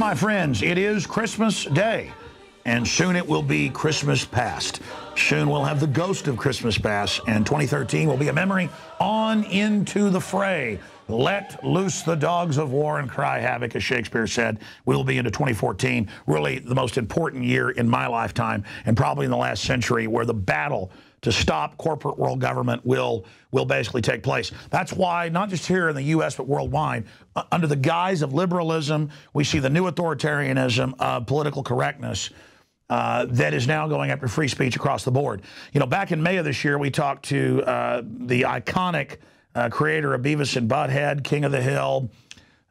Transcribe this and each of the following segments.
my friends, it is Christmas Day, and soon it will be Christmas past. Soon we'll have the ghost of Christmas past, and 2013 will be a memory on into the fray. Let loose the dogs of war and cry havoc, as Shakespeare said. We'll be into 2014, really the most important year in my lifetime, and probably in the last century, where the battle to stop corporate world government will basically take place. That's why, not just here in the U.S., but worldwide, under the guise of liberalism, we see the new authoritarianism of political correctness that is now going after free speech across the board. You know, back in May of this year, we talked to the iconic creator of Beavis and Butthead, King of the Hill,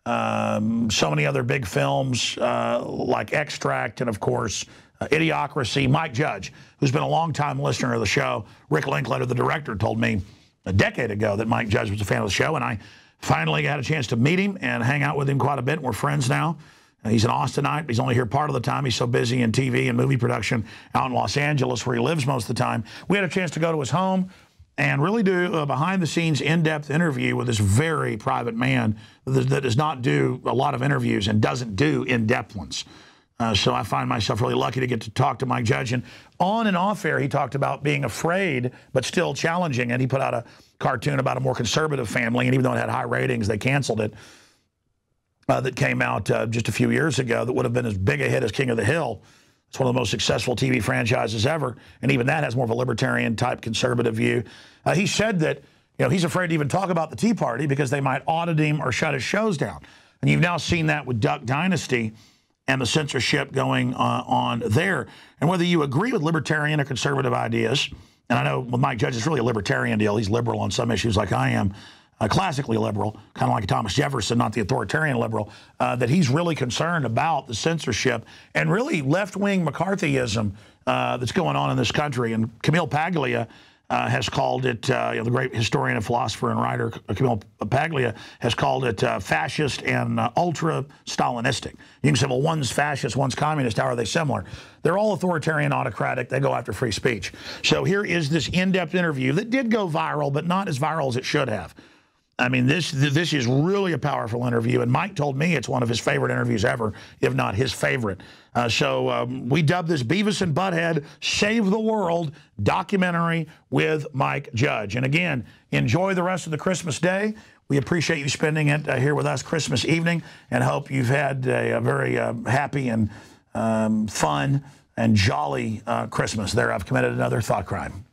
so many other big films like Extract, and of course, Idiocracy, Mike Judge, who's been a longtime listener of the show. Rick Linklater, the director, told me a decade ago that Mike Judge was a fan of the show, and I finally got a chance to meet him and hang out with him quite a bit. We're friends now. He's an Austinite. He's only here part of the time. He's so busy in TV and movie production out in Los Angeles, where he lives most of the time. We had a chance to go to his home and really do a behind-the-scenes, in-depth interview with this very private man that does not do a lot of interviews and doesn't do in-depth ones. So I find myself really lucky to get to talk to Mike Judge. And on and off air, he talked about being afraid but still challenging. And he put out a cartoon about a more conservative family. And even though it had high ratings, they canceled it. That came out just a few years ago that would have been as big a hit as King of the Hill. It's one of the most successful TV franchises ever. And even that has more of a libertarian-type conservative view. He said that, you know, he's afraid to even talk about the Tea Party because they might audit him or shut his shows down. And you've now seen that with Duck Dynasty and the censorship going on there. And whether you agree with libertarian or conservative ideas, and I know with Mike Judge, it's really a libertarian deal. He's liberal on some issues like I am, classically liberal, kind of like Thomas Jefferson, not the authoritarian liberal, that he's really concerned about the censorship and really left-wing McCarthyism that's going on in this country. And Camille Paglia has called it, you know, the great historian and philosopher and writer Camille Paglia has called it fascist and ultra-Stalinistic. You can say, well, one's fascist, one's communist. How are they similar? They're all authoritarian, autocratic. They go after free speech. So here is this in-depth interview that did go viral, but not as viral as it should have. I mean, this is really a powerful interview, and Mike told me it's one of his favorite interviews ever, if not his favorite. So we dubbed this Beavis and Butthead Save the World documentary with Mike Judge. And again, enjoy the rest of the Christmas day. We appreciate you spending it here with us Christmas evening, and hope you've had a very happy and fun and jolly Christmas. There, I've committed another thought crime.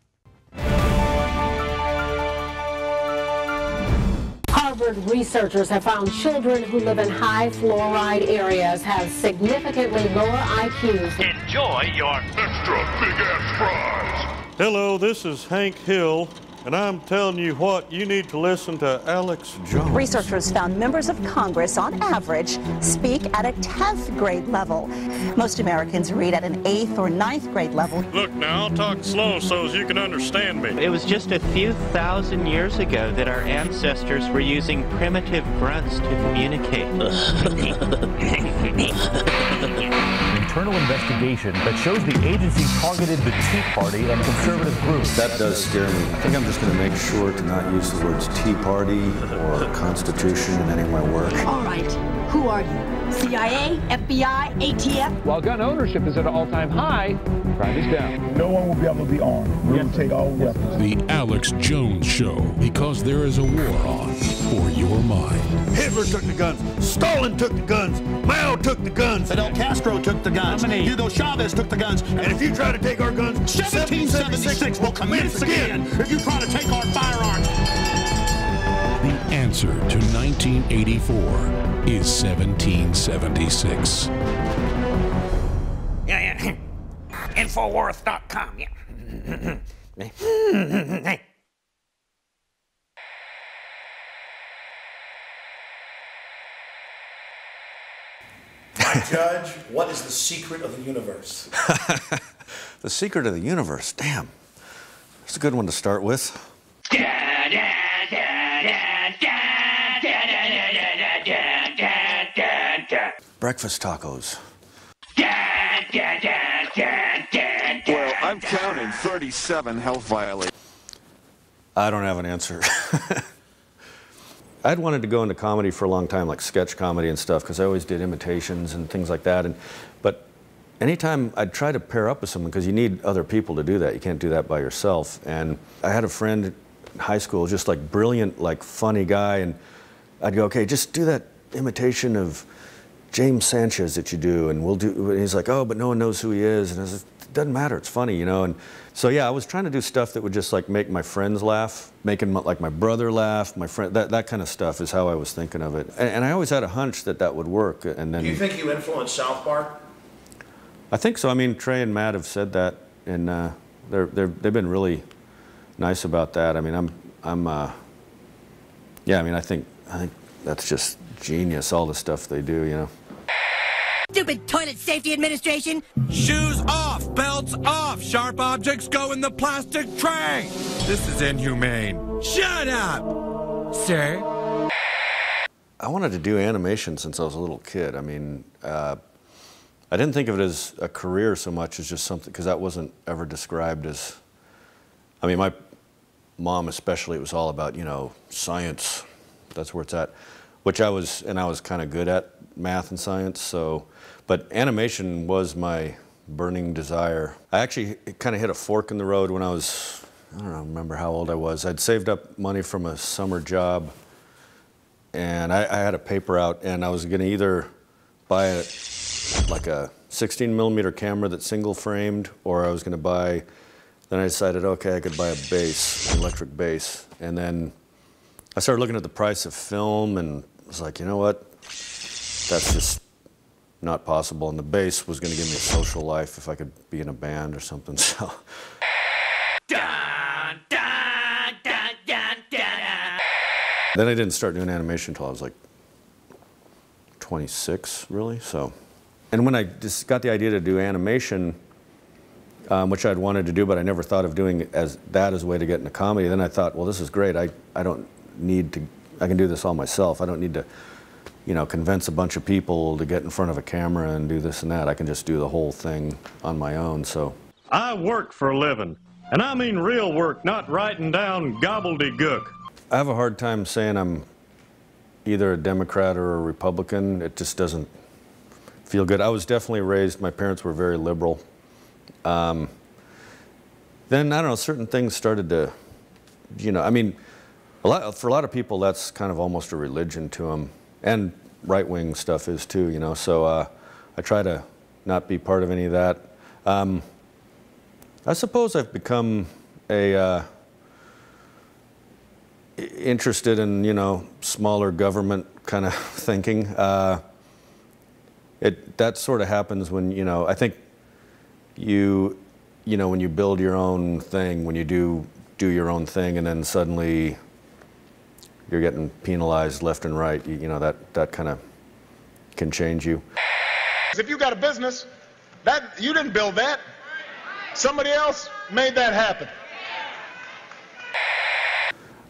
Harvard researchers have found children who live in high fluoride areas have significantly lower IQs. Enjoy your extra big-ass fries. Hello, this is Hank Hill, and I'm telling you what, you need to listen to Alex Jones. Researchers found members of Congress, on average, speak at a 10th grade level. Most Americans read at an 8th or 9th grade level. Look now, I'll talk slow so as you can understand me. It was just a few thousand years ago that our ancestors were using primitive grunts to communicate. Internal investigation that shows the agency targeted the Tea Party and conservative groups. That does scare me. I think I'm just going to make sure to not use the words Tea Party or Constitution in any of my work. All right, who are you? CIA, FBI, ATF? While gun ownership is at an all-time high, crime is down. No one will be able to be armed. We will take all weapons. The Alex Jones Show, because there is a war on for your mind. Hitler took the guns. Stalin took the guns. Mao took the guns. Fidel Castro took the guns. Hugo Chavez took the guns. And if you try to take our guns, 1776 will commence again if you try to take our firearms. The answer to 1984 is 1776. Yeah. Infowars.com, yeah. Mike Judge, what is the secret of the universe? The secret of the universe, damn. That's a good one to start with. Breakfast tacos. Well, I'm counting 37 health violations. I don't have an answer. I'd wanted to go into comedy for a long time, like sketch comedy and stuff, because I always did imitations and things like that. But anytime I'd try to pair up with someone, because you need other people to do that. You can't do that by yourself. And I had a friend in high school, just like brilliant, like funny guy, and I'd go, okay, just do that imitation of James Sanchez that you do, and we'll do. And he's like, oh, but no one knows who he is, and I was like, it doesn't matter, it's funny, you know. And so yeah, I was trying to do stuff that would just like make my friends laugh, making like my brother laugh, my friend, that kind of stuff is how I was thinking of it. And I always had a hunch that that would work. And then. Do you think you influenced South Park? I think so. I mean, Trey and Matt have said that, and they've been really nice about that. I mean, yeah. I mean, I think that's just genius. All the stuff they do, you know. Stupid Toilet Safety Administration! Shoes off, belts off, sharp objects go in the plastic tray! This is inhumane. Shut up, sir. I wanted to do animation since I was a little kid. I mean, I didn't think of it as a career so much as just something, because that wasn't ever described as, I mean, my mom especially, it was all about, you know, science. That's where it's at, which I was kind of good at math and science, so, but animation was my burning desire. I actually kind of hit a fork in the road when I was, I don't remember how old I was. I'd saved up money from a summer job, and I had a paper out, and I was going to either buy like a 16mm camera that's single framed, or I was going to buy, then I decided, okay, I could buy a bass, an electric bass, and then I started looking at the price of film, and I was like, you know what? That's just not possible. And the bass was going to give me a social life if I could be in a band or something. So. Then I didn't start doing animation until I was like 26, really. So, and when I just got the idea to do animation, which I'd wanted to do, but I never thought of doing as a way to get into comedy. Then I thought, well, this is great. I don't need to. I can do this all myself. I don't need to, you know, convince a bunch of people to get in front of a camera and do this and that. I can just do the whole thing on my own, so. I work for a living, and I mean real work, not writing down gobbledygook. I have a hard time saying I'm either a Democrat or a Republican. It just doesn't feel good. I was definitely raised, my parents were very liberal. Then, I don't know, certain things started to, you know, I mean, for a lot of people, that's kind of almost a religion to them. And right-wing stuff is too, you know, so I try to not be part of any of that. I suppose I've become interested in, you know, smaller government kind of thinking. That sort of happens when, you know, I think you know, when you build your own thing, when you do your own thing, and then suddenly you're getting penalized left and right, you know, that kind of can change you. If you got a business, you didn't build that. Somebody else made that happen.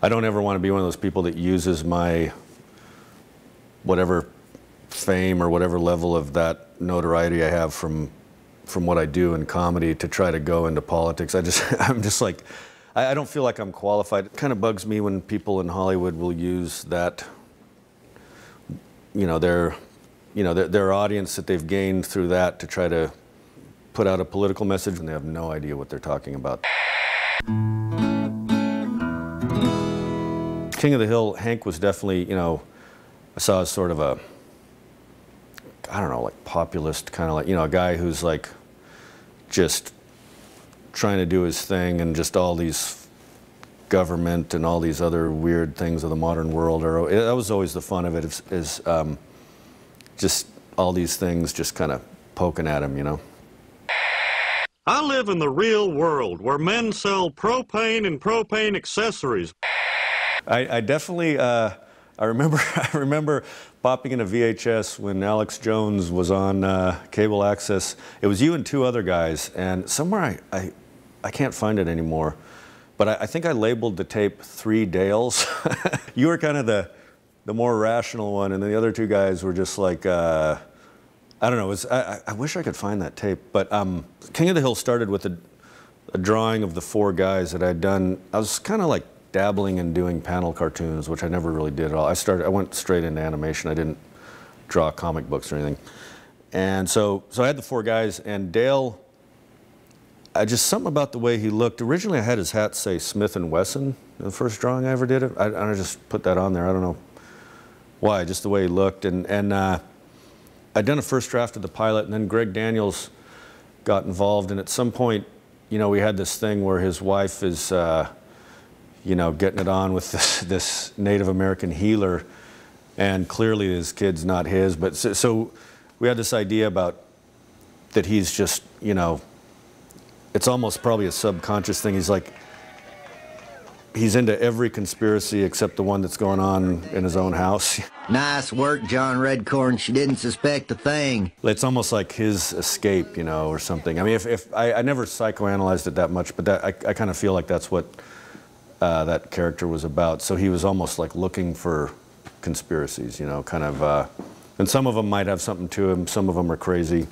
I don't ever want to be one of those people that uses my whatever fame or whatever level of that notoriety I have from what I do in comedy to try to go into politics. I'm just like, I don't feel like I'm qualified. It kind of bugs me when people in Hollywood will use that, you know, their audience that they've gained through that to try to put out a political message, and they have no idea what they're talking about. King of the Hill, Hank was definitely, you know, I saw as sort of a, I don't know, like populist, kind of like, you know, a guy who's like just trying to do his thing, and just all these government and all these other weird things of the modern world that was always the fun of it, is just all these things just kind of poking at him, you know. I live in the real world where men sell propane and propane accessories. I definitely, I remember popping in a VHS when Alex Jones was on cable access. It was you and two other guys, and somewhere I can't find it anymore, but I think I labeled the tape 3 Dales. You were kind of the more rational one, and the other two guys were just like, I don't know, I wish I could find that tape, but King of the Hill started with a drawing of the 4 guys that I'd done. I was kind of like dabbling in doing panel cartoons, which I never really did at all. I went straight into animation. I didn't draw comic books or anything. And so I had the 4 guys, and Dale, just something about the way he looked. Originally I had his hat say Smith & Wesson, the first drawing I ever did. I just put that on there. I don't know why, just the way he looked. And I'd done a first draft of the pilot, and then Greg Daniels got involved, and at some point, you know, we had this thing where his wife is, you know, getting it on with this Native American healer, and clearly his kid's not his, but so we had this idea about that he's just, you know, it's almost probably a subconscious thing. He's like, he's into every conspiracy except the one that's going on in his own house. Nice work, John Redcorn. She didn't suspect a thing. It's almost like his escape, you know, or something. I mean, if I never psychoanalyzed it that much, but I kind of feel like that's what that character was about. So he was almost like looking for conspiracies, you know, kind of, and some of them might have something to him, some of them are crazy.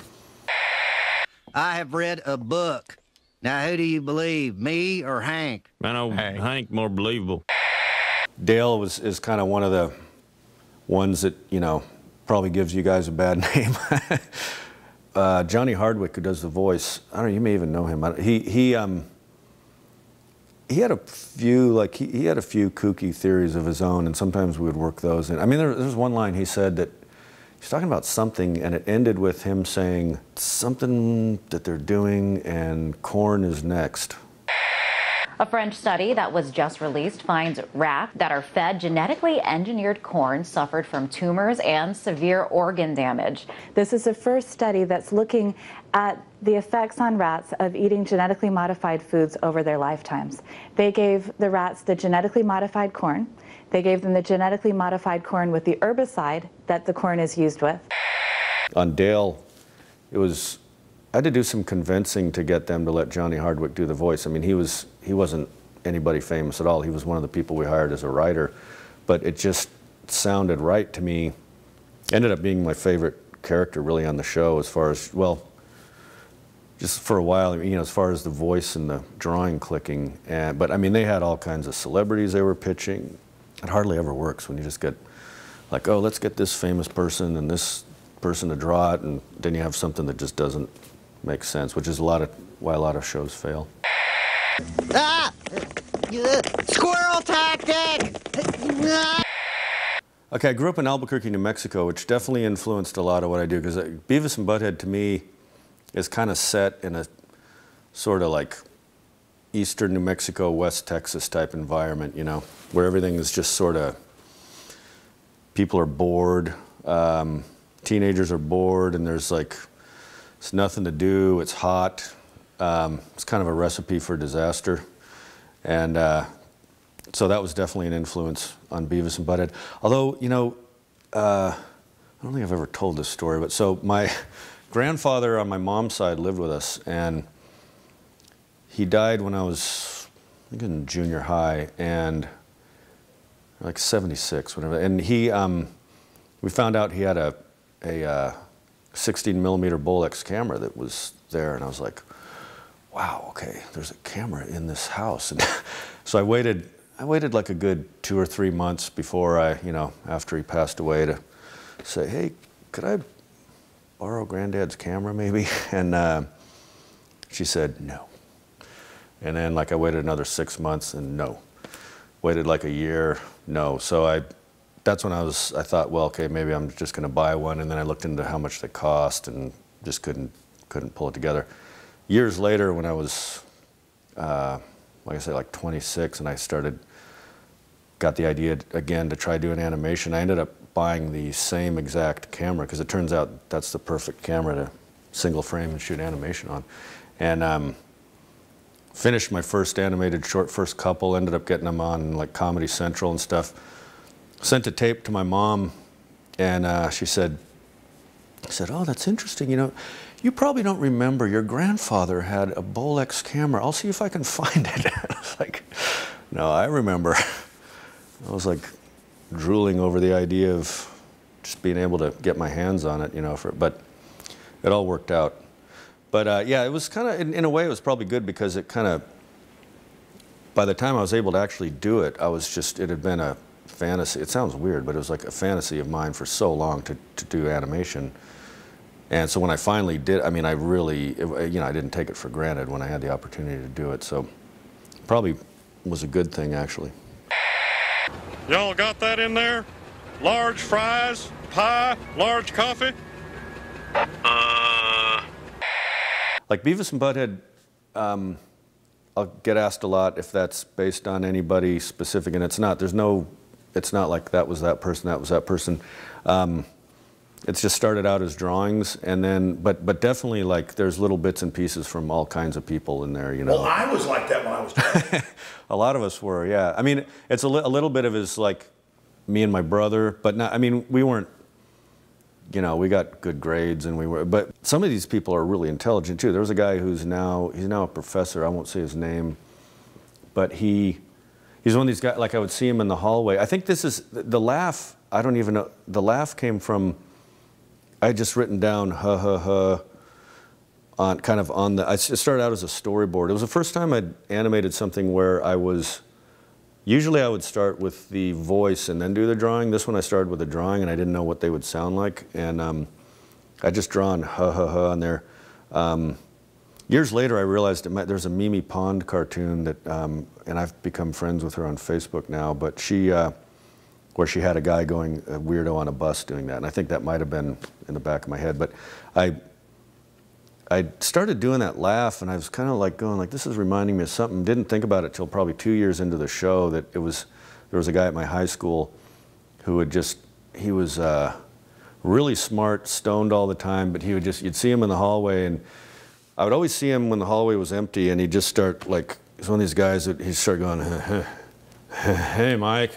I have read a book. Now, who do you believe, me or Hank? Man, oh, Hank more believable. Dale is kind of one of the ones that, you know, probably gives you guys a bad name. Johnny Hardwick, who does the voice, I don't know, you may even know him. He had a few, like, he had a few kooky theories of his own, and sometimes we would work those in. I mean, there's one line he said that he's talking about something, and it ended with him saying something that they're doing, and corn is next. A French study that was just released finds rats that are fed genetically engineered corn suffered from tumors and severe organ damage. This is the first study that's looking at the effects on rats of eating genetically modified foods over their lifetimes. They gave the rats the genetically modified corn. They gave them the genetically modified corn with the herbicide that the corn is used with. On Dale, I had to do some convincing to get them to let Johnny Hardwick do the voice. I mean, he wasn't anybody famous at all. He was one of the people we hired as a writer, but it just sounded right to me. Ended up being my favorite character really on the show, as far as, well, just for a while, you know, as far as the voice and the drawing clicking. But I mean, they had all kinds of celebrities they were pitching. It hardly ever works when you just get like, oh, let's get this famous person and this person to draw it, and then you have something that just doesn't make sense, which is why a lot of shows fail. Ah! Squirrel tactic! Okay, I grew up in Albuquerque, New Mexico, which definitely influenced a lot of what I do, because Beavis and Butthead, to me, is kind of set in a sort of like eastern New Mexico, West Texas type environment, you know, where everything is just sort of, people are bored, teenagers are bored, and there's like, it's nothing to do, it's hot. It's kind of a recipe for disaster. And so that was definitely an influence on Beavis and Butthead. Although, you know, I don't think I've ever told this story, but so my grandfather on my mom's side lived with us, and he died when I was, I think, in junior high, and like 76, whatever. And we found out he had a 16mm Bolex camera that was there, and I was like, wow, okay, there's a camera in this house. And so I waited like a good 2 or 3 months before after he passed away, to say, hey, could I borrow Granddad's camera maybe? And she said no. And then like I waited another 6 months, and no. Waited like a year, no. So that's when I thought, well, okay, maybe I'm just going to buy one. And then I looked into how much they cost, and just couldn't pull it together. Years later, when I was, like I said, like 26, and I got the idea again to try doing animation, I ended up buying the same exact camera, because it turns out that's the perfect camera to single frame and shoot animation on. And finished my first animated short, first couple, ended up getting them on like Comedy Central and stuff. Sent a tape to my mom, and she said, oh, that's interesting, you know, you probably don't remember, your grandfather had a Bolex camera. I'll see if I can find it. I was like, no, I remember. I was like drooling over the idea of just being able to get my hands on it, you know, but it all worked out. But yeah, it was kind of, in a way, it was probably good, because it kind of, by the time I was able to actually do it, it had been a fantasy. It sounds weird, but it was like a fantasy of mine for so long to do animation. And so when I finally did, I mean, I didn't take it for granted when I had the opportunity to do it. So probably was a good thing, actually. Y'all got that in there? Large fries, pie, large coffee? Like Beavis and Butthead, I'll get asked a lot if that's based on anybody specific, and it's not. It's not like that was that person, that was that person. It's just started out as drawings, and then, but definitely like there's little bits and pieces from all kinds of people in there, you know. Well, I was like that when I was drawing. A lot of us were, yeah. I mean, it's a little bit of his like me and my brother, but not, I mean, we weren't, you know, we got good grades and but some of these people are really intelligent too. There's a guy he's now a professor, I won't say his name, but he's one of these guys, like I would see him in the hallway. I think this is, the laugh, I don't even know, the laugh came from, I had just written down ha ha ha on kind of on the, it started out as a storyboard. It was the first time I'd animated something where usually I would start with the voice and then do the drawing. This one I started with the drawing and I didn't know what they would sound like. And I just drawn ha ha ha on there. Years later I realized there's a Mimi Pond cartoon that, and I've become friends with her on Facebook now, but where she had a guy going a weirdo on a bus doing that. And I think that might have been in the back of my head. But I started doing that laugh and I was kind of like going like, this is reminding me of something. Didn't think about it till probably 2 years into the show that there was a guy at my high school who he was really smart, stoned all the time, but you'd see him in the hallway and I would always see him when the hallway was empty and he'd just start like, he's one of these guys that he'd start going, hey Mike.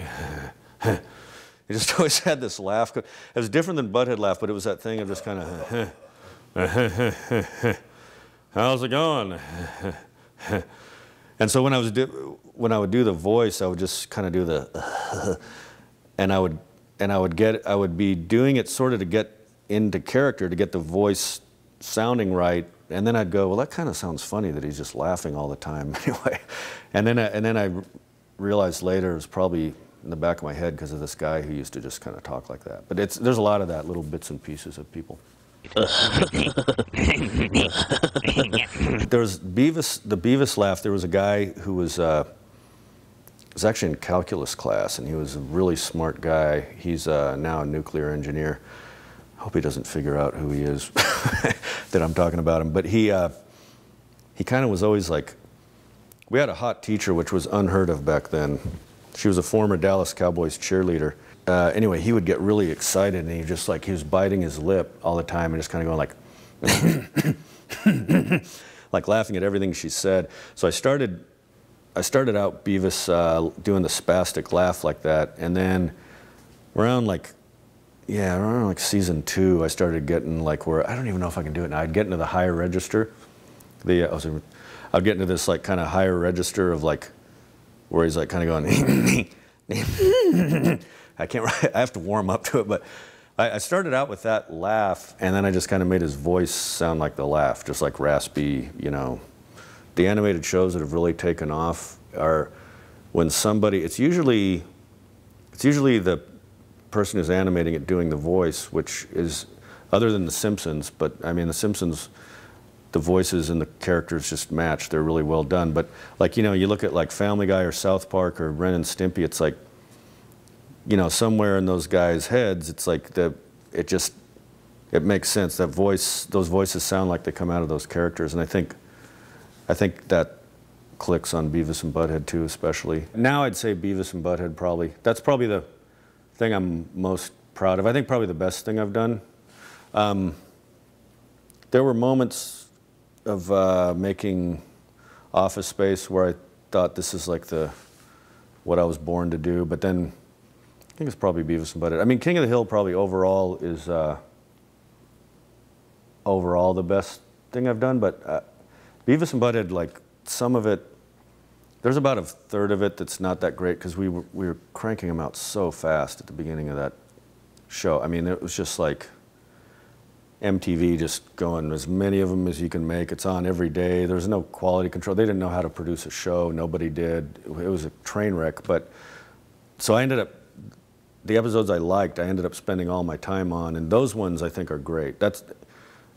He just always had this laugh. It was different than Butthead laugh, but it was that thing of just kind of, how's it going? And so when I would do the voice, I would just kind of do the, and I would be doing it sort of to get into character, to get the voice sounding right, and then I'd go, well, that kind of sounds funny that he's just laughing all the time anyway. And then I realized later it was probably in the back of my head because of this guy who used to just kind of talk like that. But there's a lot of that, little bits and pieces of people. There was the Beavis laugh. There was a guy who was actually in calculus class, and he was a really smart guy. He's now a nuclear engineer. I hope he doesn't figure out who he is that I'm talking about him. But he kind of was always like, we had a hot teacher, which was unheard of back then. She was a former Dallas Cowboys cheerleader. Anyway, he would get really excited and he was biting his lip all the time and just kind of going like, like laughing at everything she said. So I started out Beavis doing the spastic laugh like that, and then around like season 2, I started getting like where, I don't even know if I can do it now, I'd get into the higher register. I'd get into this like kind of higher register of like, where he's like kind of going, I have to warm up to it, but I started out with that laugh, and then I just kind of made his voice sound like the laugh, just like raspy, you know. The animated shows that have really taken off are when somebody, it's usually the person who's animating it doing the voice, which is, other than The Simpsons, but I mean, The Simpsons, the voices and the characters just match. They're really well done. But like, you know, you look at like Family Guy or South Park or Ren and Stimpy, it's like, you know, somewhere in those guys' heads, it's like it makes sense. Those voices sound like they come out of those characters. And I think that clicks on Beavis and Butthead too, especially. Now I'd say Beavis and Butthead probably. That's probably the thing I'm most proud of. I think probably the best thing I've done. There were moments of making Office Space where I thought this is like what I was born to do, but then I think it's probably Beavis and Butthead. I mean, King of the Hill probably overall is overall the best thing I've done, but Beavis and Butthead, like some of it, there's about a third of it that's not that great because we were cranking them out so fast at the beginning of that show. I mean, it was just like, MTV just going as many of them as you can make. It's on every day. There's no quality control. They didn't know how to produce a show. Nobody did. It was a train wreck. But so I ended up, the episodes I liked, I ended up spending all my time on, and those ones I think are great.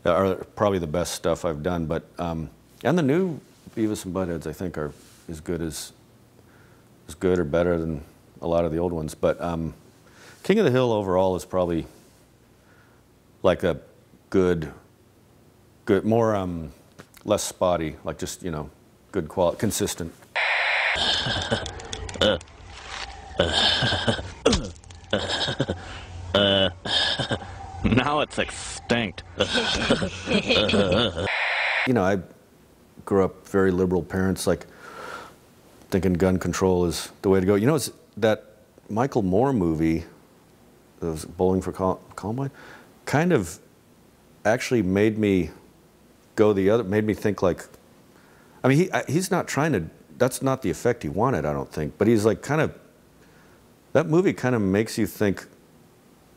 Are probably the best stuff I've done. But and the new Beavis and Buttheads I think are as good or better than a lot of the old ones. But King of the Hill overall is probably like a good, more less spotty, like just, you know, good quality, consistent. Now it's extinct. You know, I grew up very liberal parents, like thinking gun control is the way to go. You know, it's that Michael Moore movie, those Bowling for Columbine, kind of actually made me go made me think like, I mean, he's not trying to, that's not the effect he wanted, I don't think, but he's like kind of, that movie kind of makes you think,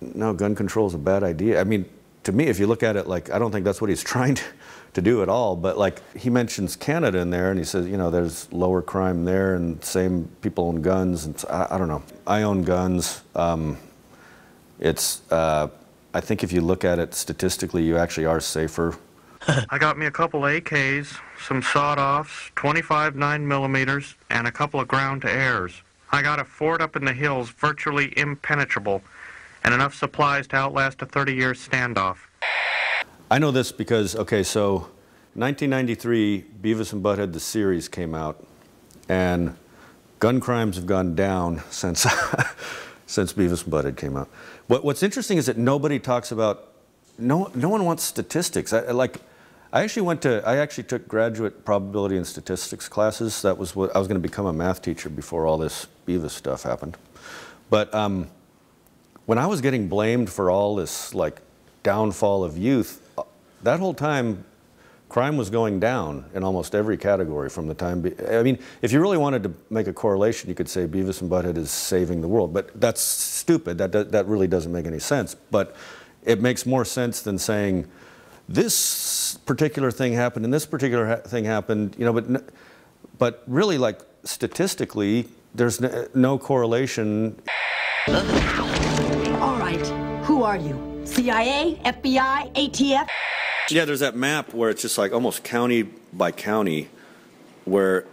no, gun control is a bad idea. I mean, to me, if you look at it, like, I don't think that's what he's trying to do at all, but like, he mentions Canada in there, and he says, you know, there's lower crime there, and same people own guns, and I don't know. I own guns. I think if you look at it statistically, you actually are safer. I got me a couple AKs, some sawed-offs, 25 9mm, and a couple of ground-to-airs. I got a fort up in the hills virtually impenetrable, and enough supplies to outlast a 30-year standoff. I know this because, okay, so 1993, Beavis and Butthead, the series, came out, and gun crimes have gone down since since Beavis and Butthead came out. What's interesting is that nobody talks about, no one wants statistics. I actually took graduate probability and statistics classes. That was what, I was going to become a math teacher before all this Beavis stuff happened. But when I was getting blamed for all this like downfall of youth, that whole time crime was going down in almost every category from the time. I mean, if you really wanted to make a correlation, you could say Beavis and Butthead is saving the world, but that's stupid. That really doesn't make any sense. But it makes more sense than saying this particular thing happened and this particular thing happened. You know, but really, like statistically, there's no correlation. All right, who are you? CIA, FBI, ATF? Yeah, there's that map where it's just like almost county by county where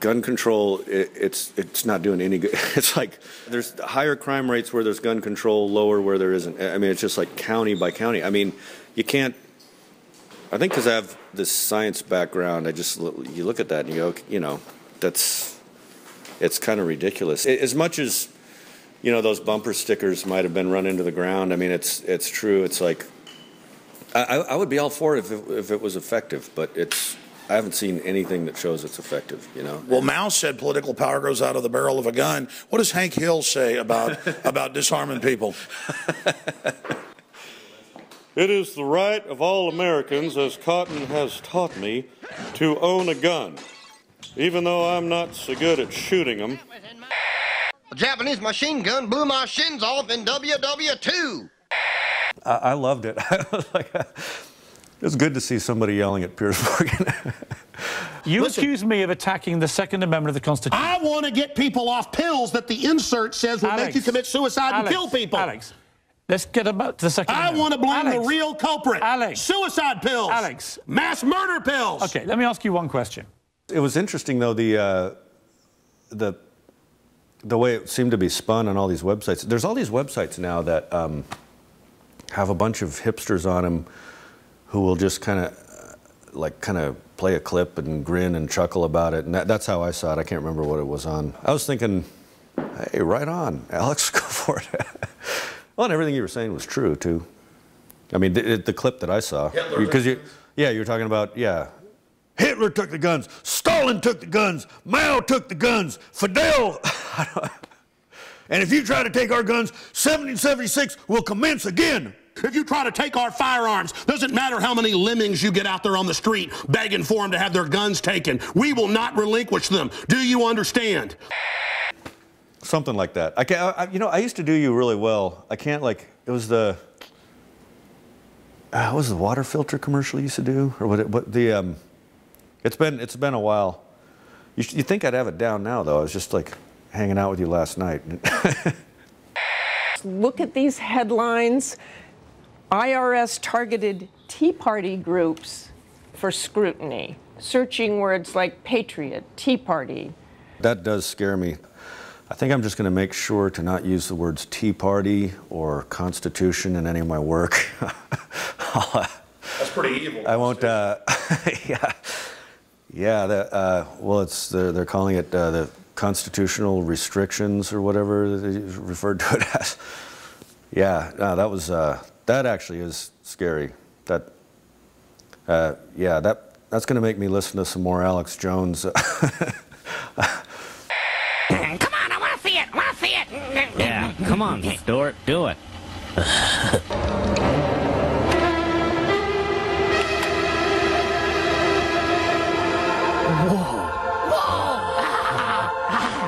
gun control, it's not doing any good. It's like there's higher crime rates where there's gun control, lower where there isn't. I mean, it's just like county by county. I mean, you can't, I think because I have this science background, you look at that and you go, you know, it's kind of ridiculous. As much as, you know, those bumper stickers might have been run into the ground, I mean, it's true. It's like, I would be all for it if it was effective, but I haven't seen anything that shows it's effective, you know. Well, Mao said political power goes out of the barrel of a gun. What does Hank Hill say about disarming people? It is the right of all Americans, as Cotton has taught me, to own a gun, even though I'm not so good at shooting them. A Japanese machine gun blew my shins off in WW2. I loved it. It was good to see somebody yelling at Piers Morgan. You accuse me of attacking the Second Amendment of the Constitution. I want to get people off pills that the insert says will make you commit suicide and kill people. Alex, let's get about to the Second Amendment. I want to blame the real culprit. Alex. Suicide pills. Alex. Mass murder pills. Okay, let me ask you one question. It was interesting, though, the way it seemed to be spun on all these websites. There's all these websites now that have a bunch of hipsters on them who will just kind of play a clip and grin and chuckle about it. And that's how I saw it. I can't remember what it was on. I was thinking, hey, right on, Alex, go for it. Well, and everything you were saying was true, too. I mean, the clip that I saw. Because you were talking about, Hitler took the guns. Stalin took the guns. Mao took the guns. Fidel. And if you try to take our guns, 1776 will commence again. If you try to take our firearms, doesn't matter how many lemmings you get out there on the street begging for them to have their guns taken. We will not relinquish them. Do you understand? Something like that. I used to do you really well. I can't, like, it was the... what was the water filter commercial you used to do, or what the? It's been a while. You think I'd have it down now, though? I was just like hanging out with you last night. Look at these headlines. IRS targeted Tea Party groups for scrutiny. Searching words like patriot, Tea Party. That does scare me. I think I'm just going to make sure to not use the words Tea Party or Constitution in any of my work. That's pretty evil. I won't. Yeah. Well, they're calling it the constitutional restrictions or whatever they referred to it as. Yeah. No, that actually is scary. That's going to make me listen to some more Alex Jones. Come on, I want to see it. I want to see it. Yeah, come on, Stuart, do it.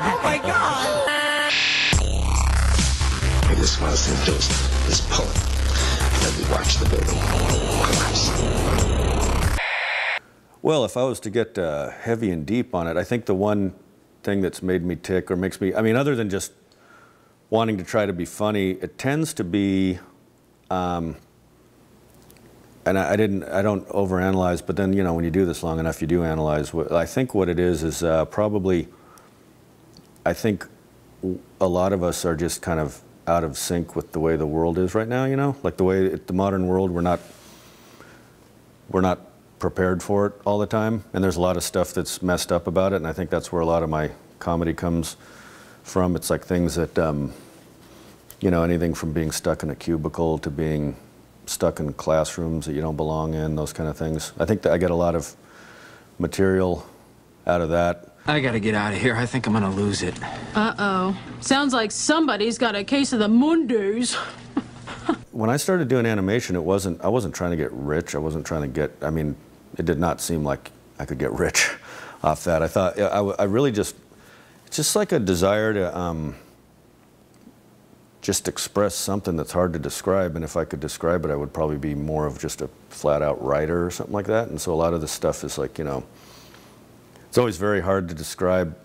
Oh my God! I just want to seduce this poet. Let me watch the building collapse. Well, if I was to get heavy and deep on it, I think the one thing that's made me tick or makes me, I mean, other than just wanting to try to be funny, it tends to be, and I don't overanalyze, but then, you know, when you do this long enough, you do analyze. I think what it is probably, I think a lot of us are just kind of out of sync with the way the world is right now, you know? Like the way, the modern world, we're not prepared for it all the time, and there's a lot of stuff that's messed up about it, and I think that's where a lot of my comedy comes from. It's like things that, you know, anything from being stuck in a cubicle to being stuck in classrooms that you don't belong in, those kind of things. I think that I get a lot of material out of that. I gotta get out of here. I think I'm gonna lose it. Uh-oh. Sounds like somebody's got a case of the Mondays. When I started doing animation, I wasn't trying to get rich. I wasn't trying to get, I mean, it did not seem like I could get rich off that. I thought, I really just, it's just like a desire to just express something that's hard to describe, and if I could describe it, I would probably be more of just a flat-out writer or something like that, and so a lot of this stuff is like, you know, it's always very hard to describe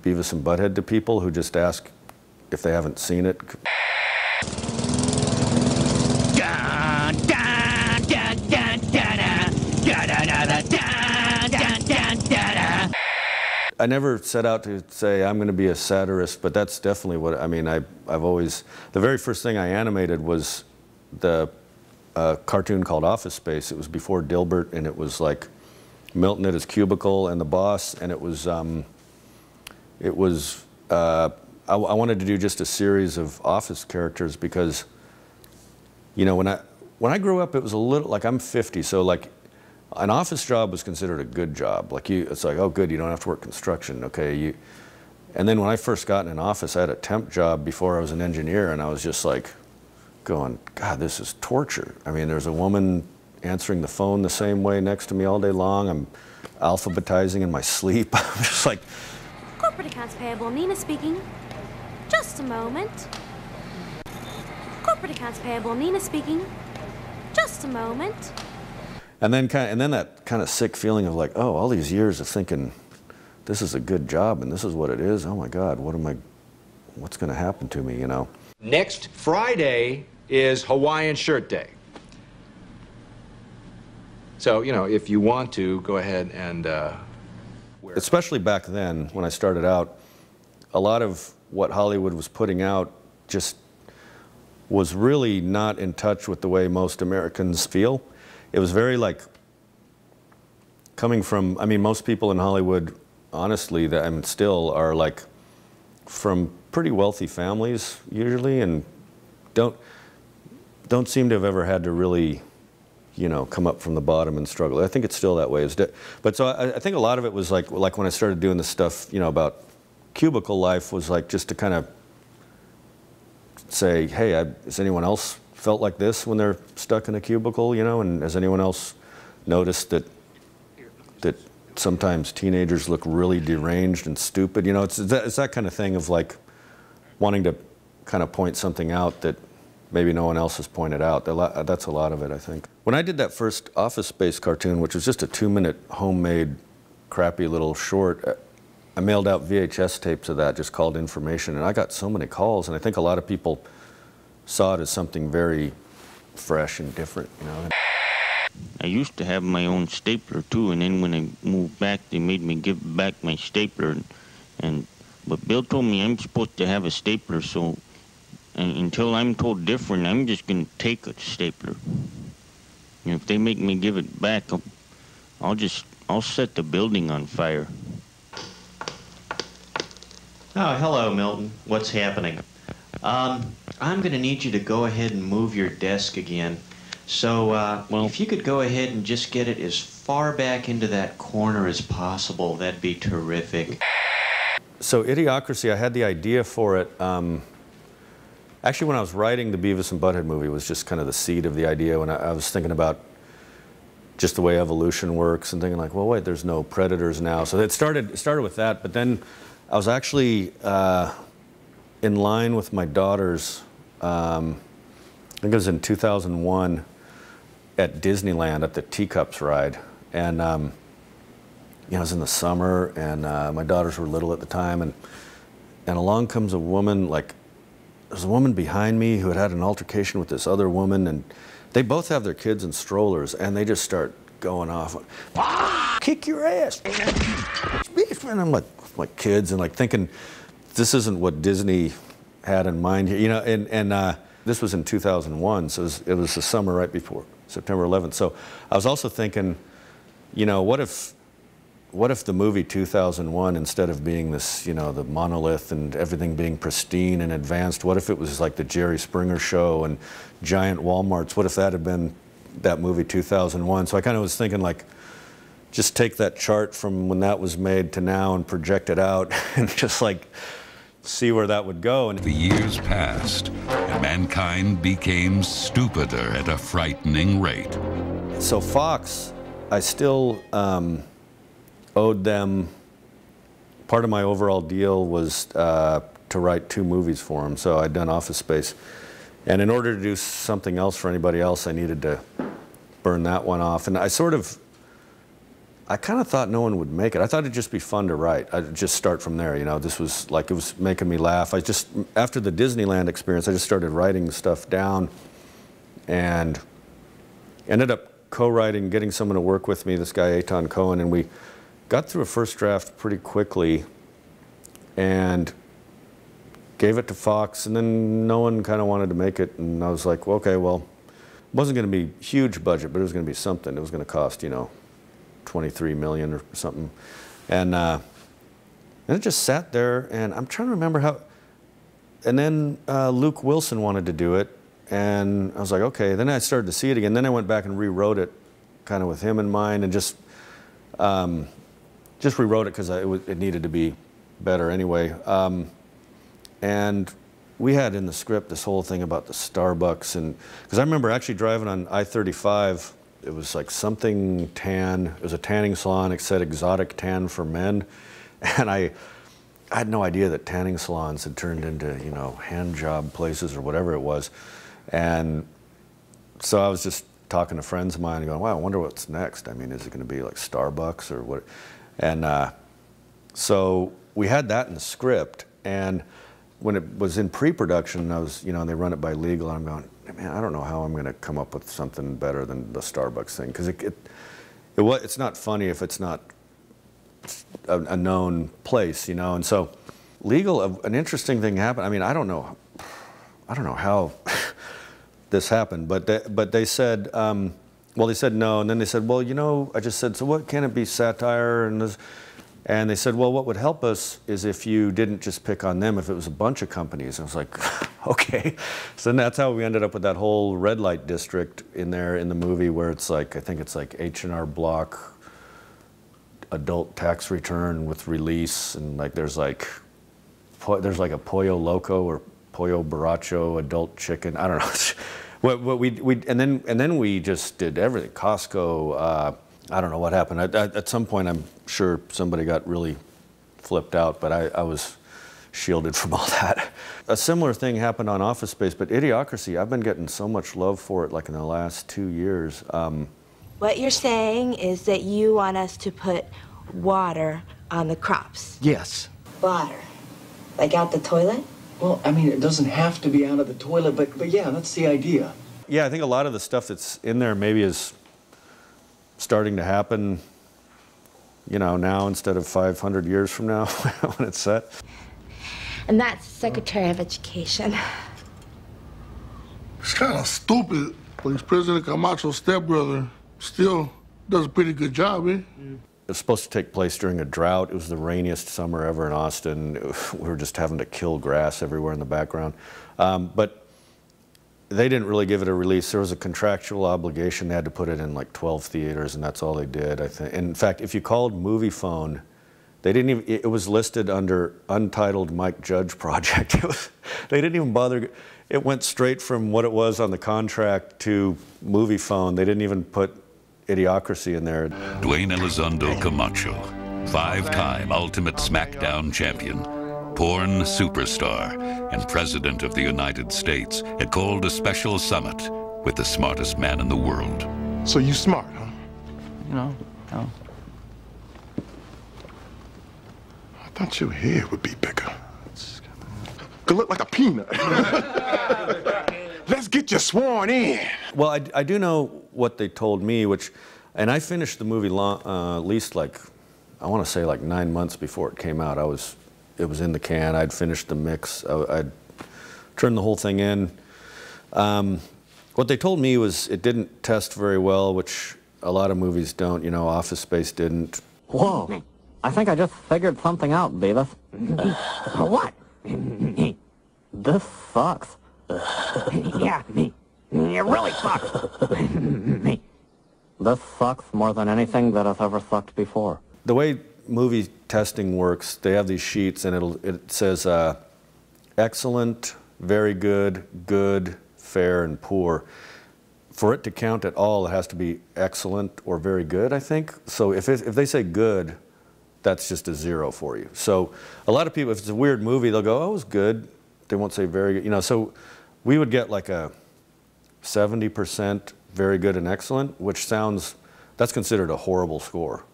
Beavis and Butthead to people who just ask if they haven't seen it. I never set out to say I'm going to be a satirist, but that's definitely what, I mean, I've always, the very first thing I animated was the cartoon called Office Space. It was before Dilbert, and it was like Milton at his cubicle and the boss, and I wanted to do just a series of office characters because, you know, when I grew up, it was a little, like I'm 50, so like an office job was considered a good job. Like it's like, oh good, you don't have to work construction, okay. And then when I first got in an office, I had a temp job before I was an engineer, and I was just like going, God, this is torture. I mean, there's a woman answering the phone the same way next to me all day long. I'm alphabetizing in my sleep. I'm just like... Corporate accounts payable, Nina speaking. Just a moment. Corporate accounts payable, Nina speaking. Just a moment. And then that kind of sick feeling of like, oh, all these years of thinking this is a good job and this is what it is. Oh my God, what's going to happen to me, you know? Next Friday is Hawaiian Shirt Day. So, you know, if you want to, go ahead and wear it. Especially back then, when I started out, a lot of what Hollywood was putting out just was really not in touch with the way most Americans feel. It was very like, coming from, I mean, most people in Hollywood, honestly, that I mean, still are like from pretty wealthy families usually, and don't seem to have ever had to really, you know, come up from the bottom and struggle. I think it's still that way. But so I think a lot of it was like when I started doing this stuff, you know, about cubicle life, was like just to kind of say, hey, has anyone else felt like this when they're stuck in a cubicle, you know, and has anyone else noticed that sometimes teenagers look really deranged and stupid, you know? It's that kind of thing of like wanting to kind of point something out that maybe no one else has pointed out. That's a lot of it, I think. When I did that first Office Space cartoon, which was just a 2-minute homemade, crappy little short, I mailed out VHS tapes of that, just called information, and I got so many calls, and I think a lot of people saw it as something very fresh and different, you know. I used to have my own stapler too, and then when I moved back, they made me give back my stapler, but Bill told me I'm supposed to have a stapler, so until I'm told different, I'm just gonna take a stapler. And if they make me give it back, I'll set the building on fire. Oh, hello, Milton. What's happening? I'm going to need you to go ahead and move your desk again. So, if you could go ahead and just get it as far back into that corner as possible, that'd be terrific. So, Idiocracy, I had the idea for it. Actually, when I was writing the Beavis and Butthead movie, was just kind of the seed of the idea. When I was thinking about just the way evolution works and thinking like, well, wait, there's no predators now. So it started with that, but then I was actually in line with my daughters, I think it was in 2001 at Disneyland at the Teacups ride. And it was in the summer, and my daughters were little at the time, and along comes a woman, like, there's a woman behind me who had an altercation with this other woman, and they both have their kids in strollers, and they just start going off, kick your ass. And I'm like, my kids, and like thinking, this isn't what Disney had in mind here, you know, and this was in 2001, so it was the summer right before September 11th. So I was also thinking, you know, what if the movie 2001, instead of being this, you know, the monolith and everything being pristine and advanced, what if it was like the Jerry Springer Show and giant Walmarts? What if that had been that movie 2001? So I kind of was thinking, like, just take that chart from when that was made to now and project it out and just like see where that would go. And the years passed, and mankind became stupider at a frightening rate. So Fox, I still owed them, part of my overall deal was to write 2 movies for them. So I'd done Office Space. And in order to do something else for anybody else, I needed to burn that one off. And I kind of thought no one would make it. I thought it'd just be fun to write. I'd just start from there, you know. This was like, it was making me laugh. After the Disneyland experience, I just started writing stuff down and ended up co-writing, getting someone to work with me, this guy Eitan Cohen, and we got through a first draft pretty quickly and gave it to Fox, and then no one kind of wanted to make it, and I was like, well, okay, well, it wasn't going to be huge budget, but it was going to be something. It was going to cost, you know, $23 million or something. And it just sat there, and I'm trying to remember how, and then Luke Wilson wanted to do it, and I was like, okay. Then I started to see it again. Then I went back and rewrote it kind of with him in mind, and just rewrote it because it needed to be better anyway. And we had in the script this whole thing about the Starbucks, and because I remember actually driving on I-35, it was like something tan, it was a tanning salon, it said exotic tan for men, and I had no idea that tanning salons had turned into, you know, hand job places or whatever it was. And so I was just talking to friends of mine and going, wow, I wonder what's next. I mean, is it going to be like Starbucks or what? And so we had that in the script, and when it was in pre-production, I was, you know, and they run it by legal, and I'm going, man, I don't know how I'm going to come up with something better than the Starbucks thing, because it's not funny if it's not a known place, you know. And so legal, an interesting thing happened. I mean, I don't know how this happened, but they said, well, they said no, and then they said, well, you know, I just said, so what, can it be satire? And they said, well, what would help us is if you didn't just pick on them, if it was a bunch of companies. And I was like, okay. So then that's how we ended up with that whole red light district in there in the movie, where it's like, I think it's like H&R Block, adult tax return with release, and like there's like a Pollo Loco or Pollo Borracho adult chicken. I don't know. And then we just did everything. Costco. I don't know what happened. At some point, I'm sure somebody got really flipped out, but I was shielded from all that. A similar thing happened on Office Space, but Idiocracy, I've been getting so much love for it like in the last 2 years. What you're saying is that you want us to put water on the crops. Yes. Water? Like out the toilet? Well, I mean, it doesn't have to be out of the toilet, but yeah, that's the idea. Yeah, I think a lot of the stuff that's in there maybe is starting to happen, you know, now instead of 500 years from now when it's set. And that's Secretary of Education. It's kind of stupid, but he's President Camacho's stepbrother. Still does a pretty good job, eh? It was supposed to take place during a drought. It was the rainiest summer ever in Austin. We were just having to kill grass everywhere in the background. But they didn't really give it a release. There was a contractual obligation. They had to put it in like 12 theaters, and that's all they did, I think. In fact, if you called Movie Phone, they didn't even, it was listed under Untitled Mike Judge Project. They didn't even bother. It went straight from what it was on the contract to Movie Phone. They didn't even put Idiocracy in there. Dwayne Elizondo Camacho, 5-time Ultimate SmackDown champion, porn superstar, and President of the United States, had called a special summit with the smartest man in the world. So you smart, huh? You know, no. I thought your head would be bigger. Could look like a peanut. Let's get you sworn in. Well, I do know what they told me, and I finished the movie at least like, I want to say like 9 months before it came out. It was in the can. I'd finished the mix. I'd turned the whole thing in. What they told me was it didn't test very well, which a lot of movies don't. You know, Office Space didn't. Whoa, I think I just figured something out, Beavis. What? This sucks. Yeah, it really sucks. This sucks more than anything that has ever sucked before. The way movie testing works, they have these sheets, and it says excellent, very good, good, fair, and poor. For it to count at all, it has to be excellent or very good, I think. So if they say good, that's just a 0 for you. So a lot of people, if it's a weird movie, they'll go, oh, it was good. They won't say very good. You know, so we would get like a 70% very good and excellent, which sounds, that's considered a horrible score.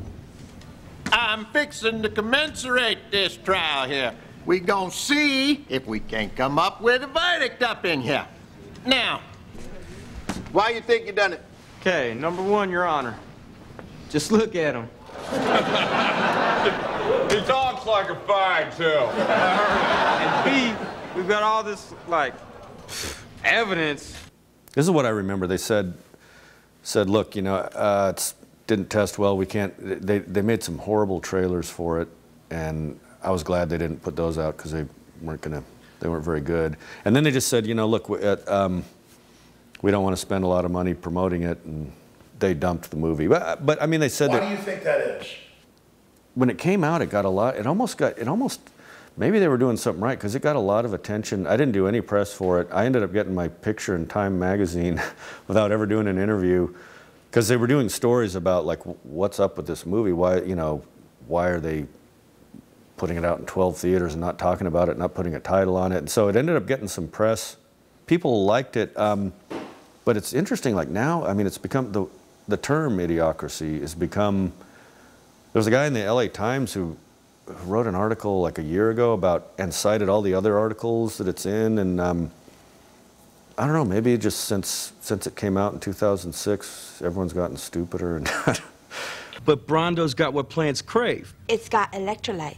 I'm fixing to commensurate this trial here. We gonna see if we can come up with a verdict up in here. Now, why you think you done it? Okay, number one, Your Honor. Just look at him. He talks like a fag, too. And B, we've got all this, like, evidence. This is what I remember. They said, look, you know, it didn't test well. We can't. They made some horrible trailers for it, and I was glad they didn't put those out because they weren't very good. And then they just said, you know, look, we don't want to spend a lot of money promoting it, and they dumped the movie. But I mean, they said Why that. do you think that is? When it came out, it got a lot. It almost. Maybe they were doing something right because it got a lot of attention. I didn't do any press for it. I ended up getting my picture in Time magazine without ever doing an interview because they were doing stories about like what's up with this movie. Why are they putting it out in 12 theaters and not talking about it, not putting a title on it? And so it ended up getting some press. People liked it, but it's interesting. Like now, I mean, it's become the term Idiocracy has become. There was a guy in the LA Times who wrote an article like a year ago and cited all the other articles that it's in, and I don't know, maybe just since it came out in 2006, everyone's gotten stupider. And But Brondo's got what plants crave. It's got electrolytes.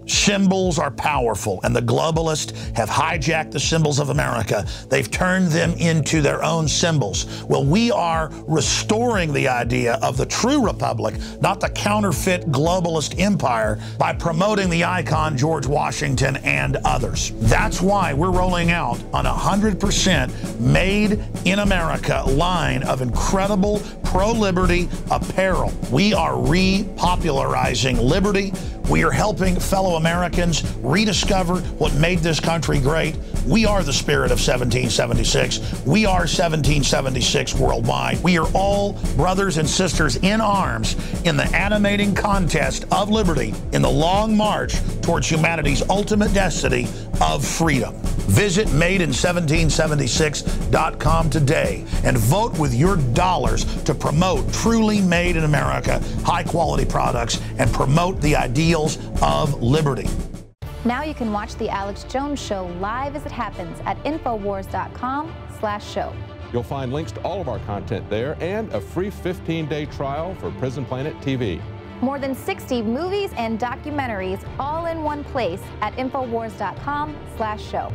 Symbols are powerful, and the globalists have hijacked the symbols of America. They've turned them into their own symbols. Well, we are restoring the idea of the true republic, not the counterfeit globalist empire, by promoting the icon George Washington and others. That's why we're rolling out an 100% made in America line of incredible pro-liberty apparel. We are repopularizing liberty. We are helping fellow Americans rediscover what made this country great. We are the spirit of 1776. We are 1776 worldwide. We are all brothers and sisters in arms in the animating contest of liberty in the long march towards humanity's ultimate destiny of freedom. Visit MadeIn1776.com today and vote with your dollars to promote truly made in America, high-quality products, and promote the ideals of liberty. Now you can watch The Alex Jones Show live as it happens at Infowars.com/show. You'll find links to all of our content there and a free 15-day trial for Prison Planet TV. More than 60 movies and documentaries all in one place at Infowars.com/show.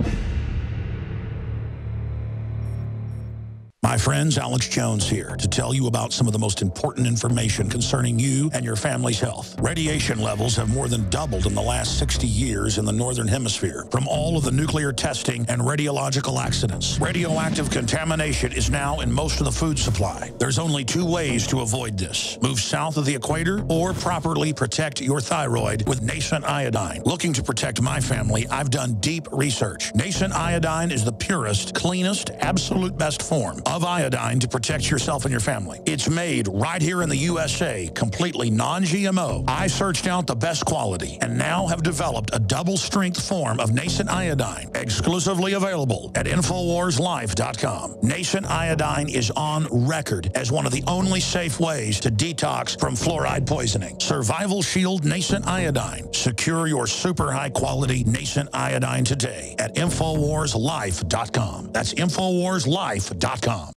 My friends, Alex Jones here to tell you about some of the most important information concerning you and your family's health. Radiation levels have more than doubled in the last 60 years in the Northern Hemisphere from all of the nuclear testing and radiological accidents. Radioactive contamination is now in most of the food supply. There's only two ways to avoid this. Move south of the equator or properly protect your thyroid with nascent iodine. Looking to protect my family, I've done deep research. Nascent iodine is the purest, cleanest, absolute best form of iodine to protect yourself and your family. It's made right here in the USA, completely non-GMO. I searched out the best quality and now have developed a double-strength form of nascent iodine, exclusively available at InfoWarsLife.com. Nascent iodine is on record as one of the only safe ways to detox from fluoride poisoning. Survival Shield Nascent Iodine. Secure your super high-quality nascent iodine today at InfoWarsLife.com. That's InfoWarsLife.com.